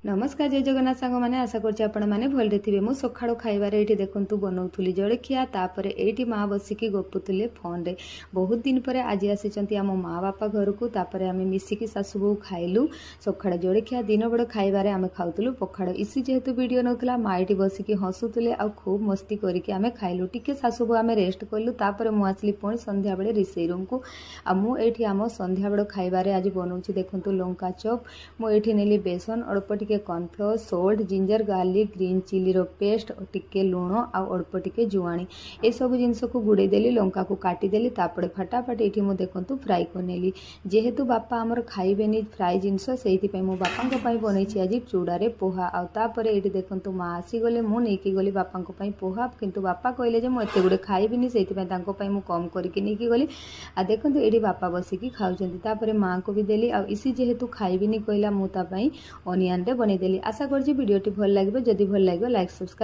नमस्कार जय जगन्नाथ सांग मैंने आशा करछि आपण माने भलरे थिबे। मु सखाळो खाइबारे एठी देखंतु बनौथुली जळखिया तापरे एठी माँ बसिकी गपुतुले फोन रे। बहुत दिन पर आज आसीचंती आम माँ बापा घर को तापरे आमे मिसिकी सासु बहू खाइलु सखाळ जळखिया। दिन बड़ खाइबारे आमे खाउतुलु पखाळ। इसी जेहेतु वीडियो नउतला माँ एठी बसिकी हसुतुले आ खूब मस्ती करिके आमे खाइलु। टिके सासु बहू आमे रेस्ट कलु तापरे मु आसली पुणी संध्या बेले रिसेई रूम को। आ मु एठी आम संध्या बेल खाइबारे आज बनौछि देखंतु लंका चॉप। मु एठी नेली बेसन अल्प टिके cornflour salt ginger garlic green chilli रो पेस्ट टिके लुण आ अल्प टिके जुआणी ए सब जिनस को गुड़े देली लंका को काटिदेली तापड़े फटाफट ये मु देखंतु फ्राई करनेली। जेहेतु बापा आमर खाइबेनी फ्राई जिनस से मो बापा बनई आज चूड़ारे पोहा आ तापरे ये देखंतु माँ आसीगले मु नेकी गली बापा पोहा किंतु बापा कहले जे मु एते गुड़े खाइबिनी से मु कम करके नेकी गली। आ देखंतु ये बापा बसिकी खाउछंती तापरे माँ को भी देली आ इसी जेहेतु खाइबिनी कहला मु ता पई ओनियन रे बने देली। आशा करछि वीडियोटी भल लागिबो। जदि भल लागिबो लाइक सब्सक्राइब